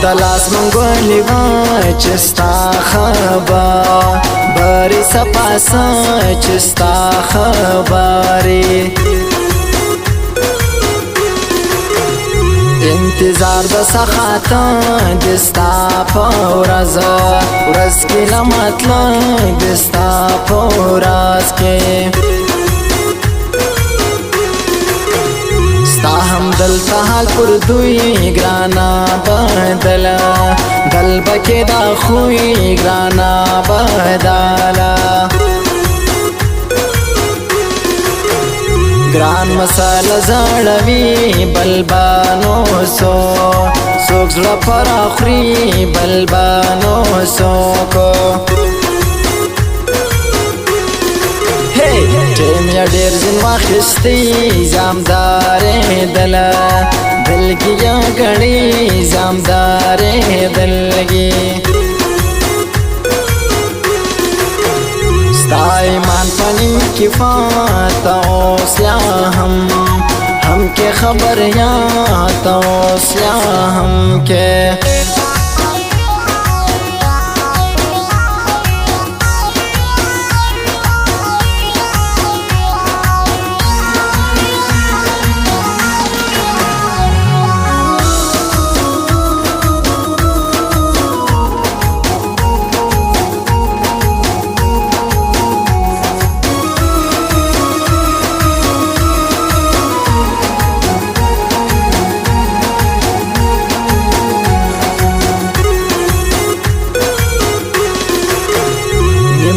دلاس منګولې وای چې ستا خبرې سپاسه چې ستا خبرې انتظار د سخاته د ستا په ورځ کې له مطلب د ستا په ورځ کې ستا هم دلته حال پر دوی ګرانا بدله دل بکې دا خوی ګرانا بدله ګران مساله زړوي بلبانو څوک زړه پر اخري بلبانو څوک ټیم یا ډېر ځین واخیستی زامدارې دله دلګي یا ګړې زامدارې دلګي ستا ایمان پنیم کفات اوس یا هم کې خبر یا اوس یا هم کې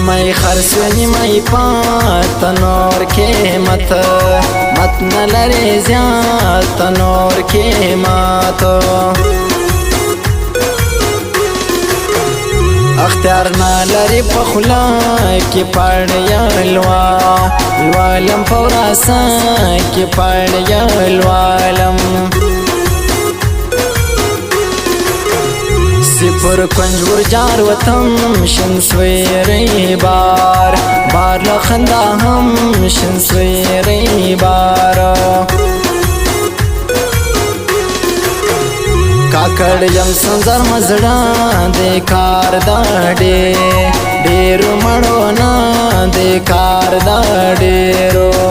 مای خرسونی مای پات نور کې مت نه لري زیات نور کې مات اختیار نه لري په خلا کې پړ یا لوالم پوراسا کې پړ یا لوالم سپر کنجور جار وطن شن سویری بار لخندا هم شن سویری بار کاکړ یم سنزر مزړه د کار دا ډېر مړو نه د کار دا ډېرو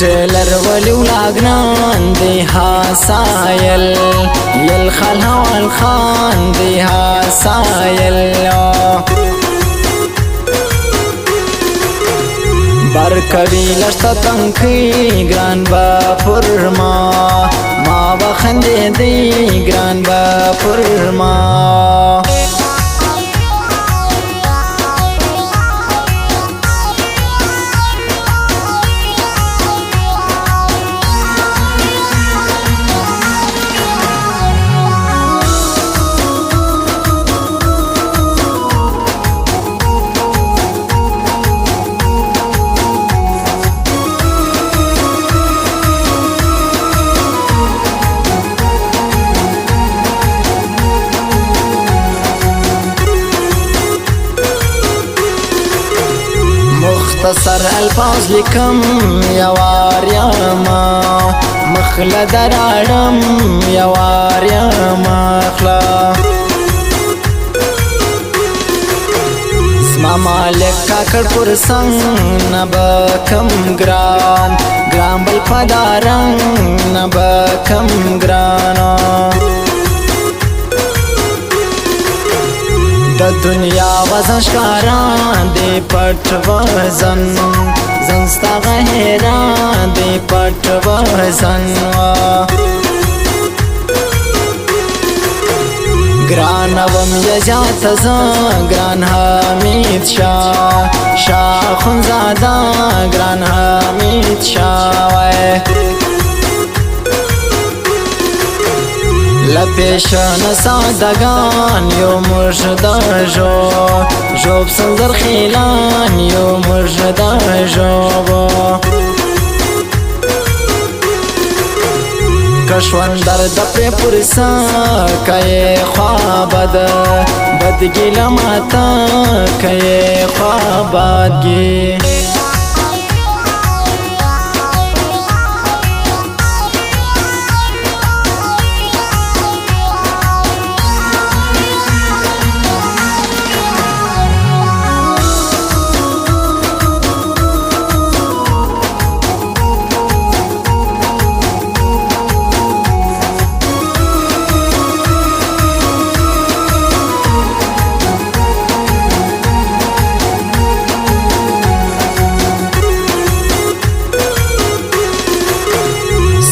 ټیلر ولیو لاګران دی حسایل یل خلوال خان دی حسایل بر کوي لشتا تنکی ګران با پرما ما بخندې دی ګران با پرما مختصر الفاظ لیکم یوار یما مخله دراړم یوار یما مخله زما مالک کاکړ پر څنګ نه به کم ګران بل پدارنګ نه به کم ګرانا د دنیا وزن ښکاران دی پټ وزن زن ستا غیران دی پټ وزن ګران وم یزات زه ګران حمید شاه خونزاده ګران حمید شاه لپیشن سادگان یو مرشد جوب سنزر خیلان یو مرشد جوب کشون در دپی پرسا کئی خوابد بدگی لماتا کئی خوابدگی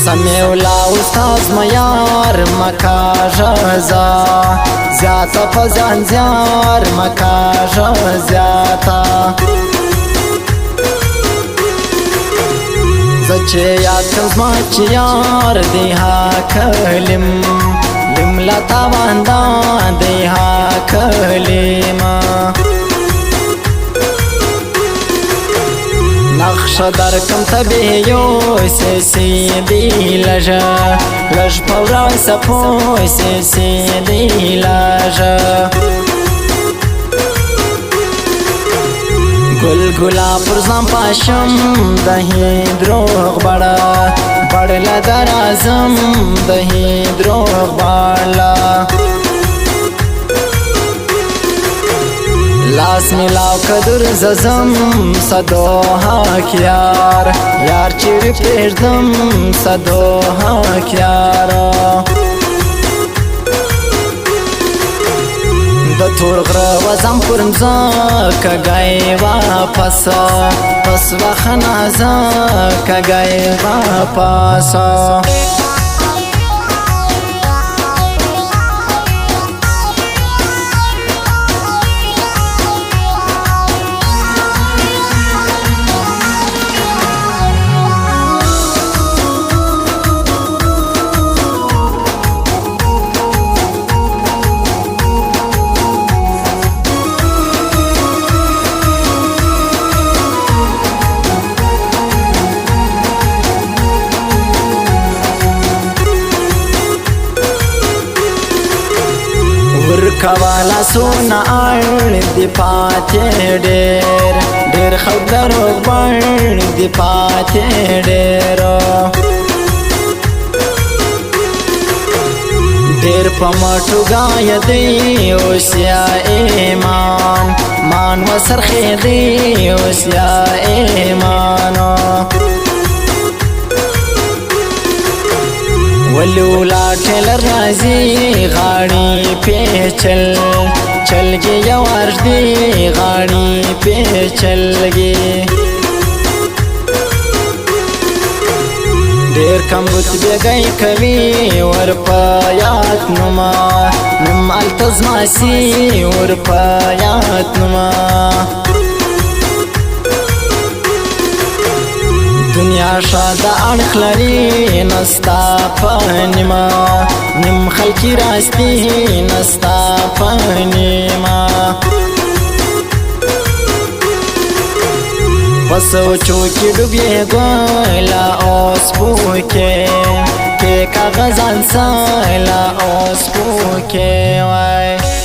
سمیولا استاز میار مکا رضا زیاتا پزان زیار مکا زیاتا زچه یاد کم زما چی یار دیها کلم لم لتا واندا دیها کلما نقش در کم تبیو سی دی لجا لج پورا سپو سی دی لجا گل گلا پرزم پاشم دهی دروغ بڑا بڑلا در ازم دهی دروغ بڑلا لاس ملاو کدر ززم صدو حق یار یار چیر پیردم صدو حق یارا د تور غره وزم پرمزا کگای واپسا پس وخنازا کگای واپسا ورکوالا سونا اړ دی پاتې ډېر خلک دروغ بڼ دی پاتې ډېر په مټو ګای دی اوس یا ایمان مان وسرخې دی اوس یا ایمانو ولولا ټیلر راځي غاړي پیچل چلګي یو ارج دی غاړي پیچلګي ډېر کمبوت بیګای کوي ور پيات نما نم التزماسي ور پيات نما دنیا شاده اړخ لري نستا پنیما نیم خلکی راستی نستا پنیما پسوچو کی ډوبې ګولا اوس پوکې کې کاغذان سایلا اوس پوکې وای